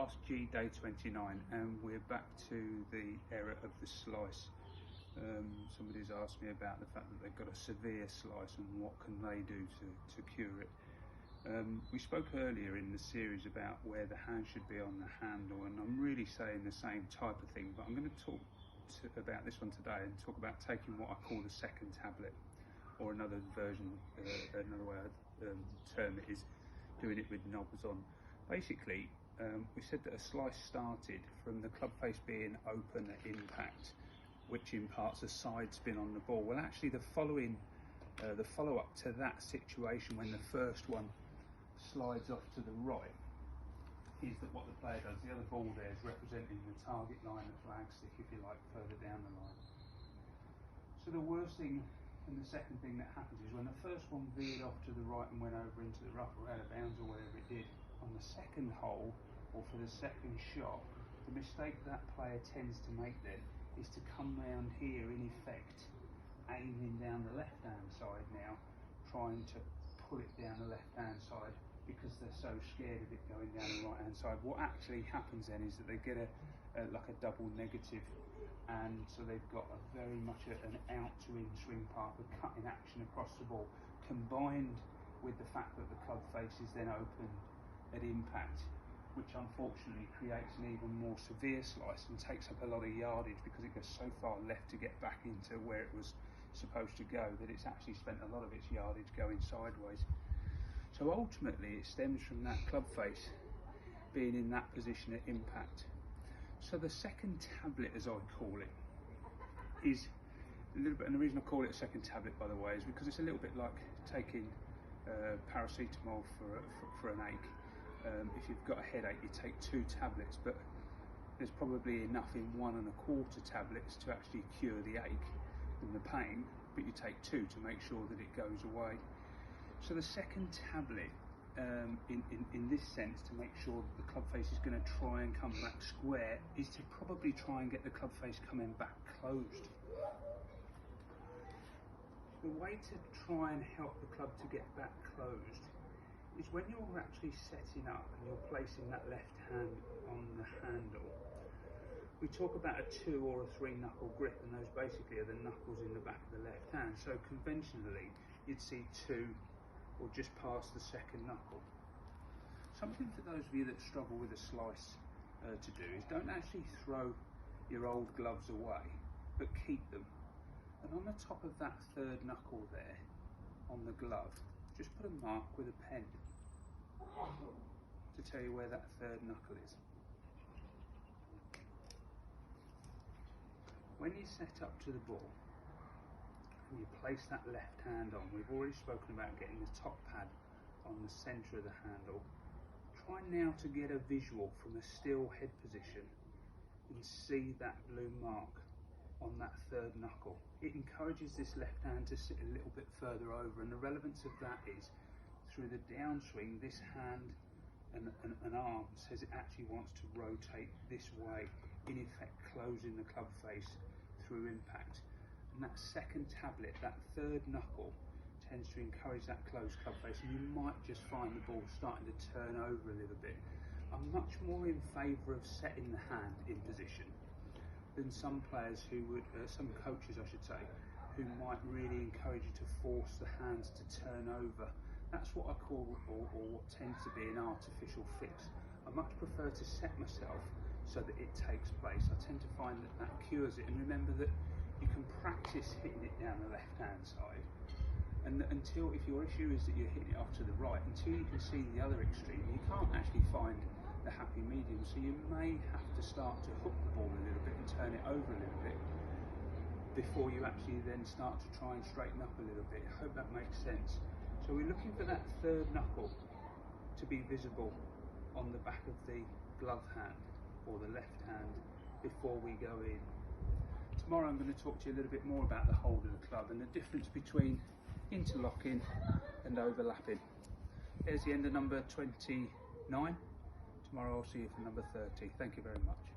Ask G day 29, and we're back to the error of the slice. Somebody's asked me about the fact that they've got a severe slice and what can they do to cure it. We spoke earlier in the series about where the hand should be on the handle, and I'm really saying the same type of thing, but I'm going to talk about this one today and talk about taking what I call the second tablet, or another version, another way I term it is doing it with knobs on. Basically, we said that a slice started from the club face being open at impact, which imparts a side spin on the ball. Well, actually the follow-up to that situation, when the first one slides off to the right, is that what the player does, the other ball there is representing the target line, the flag stick, if you like, further down the line. So the worst thing and the second thing that happens is when the first one veered off to the right and went over into the rough or out of bounds or whatever it did, on the second hole or for the second shot, the mistake that player tends to make then is to come round here, in effect aiming down the left hand side now, trying to pull it down the left hand side because they're so scared of it going down the right hand side. What actually happens then is that they get like a double negative, and so they've got a very much an out to in swing path, a cutting action across the ball, combined with the fact that the club face is then open at impact, which unfortunately creates an even more severe slice and takes up a lot of yardage because it goes so far left to get back into where it was supposed to go that it's actually spent a lot of its yardage going sideways. So ultimately it stems from that club face being in that position at impact. So the second tablet, as I call it, is a little bit, and the reason I call it a second tablet, by the way, is because it's a little bit like taking paracetamol for an ache. If you've got a headache, you take 2 tablets, but there's probably enough in 1 1/4 tablets to actually cure the ache and the pain, but you take 2 to make sure that it goes away. So the second tablet, in this sense, to make sure that the club face is going to try and come back square, is to probably try and get the club face coming back closed. The way to try and help the club to get back closed is when you're actually setting up and you're placing that left hand on the handle. We talk about a 2 or a 3 knuckle grip, and those basically are the knuckles in the back of the left hand. So conventionally you'd see 2 or just past the second knuckle. Something for those of you that struggle with a slice to do is don't actually throw your old gloves away, but keep them. And on the top of that 3rd knuckle there, on the glove, just put a mark with a pen to tell you where that 3rd knuckle is. When you set up to the ball and you place that left hand on, we've already spoken about getting the top pad on the centre of the handle. Try now to get a visual from a still head position and see that blue mark on that 3rd knuckle. It encourages this left hand to sit a little bit further over, and the relevance of that is through the downswing, this hand and arm says it actually wants to rotate this way, in effect closing the club face through impact. And that second tablet, that 3rd knuckle, tends to encourage that closed club face, and you might just find the ball starting to turn over a little bit. I'm much more in favour of setting the hand in position than some players who would, some coaches I should say, who might really encourage you to force the hands to turn over. That's what I call, or what tends to be an artificial fix. I much prefer to set myself so that it takes place. I tend to find that that cures it. And remember that you can practice hitting it down the left hand side, and until, if your issue is that you're hitting it off to the right, until you can see the other extreme, you can't actually find the happy medium. So you may have to start to hook the ball a little bit and turn it over a little bit before you actually then start to try and straighten up a little bit. I hope that makes sense. So we're looking for that 3rd knuckle to be visible on the back of the glove hand or the left hand before we go in. Tomorrow I'm going to talk to you a little bit more about the hold of the club and the difference between interlocking and overlapping. There's the end of number 29. Tomorrow I'll see you for number 30. Thank you very much.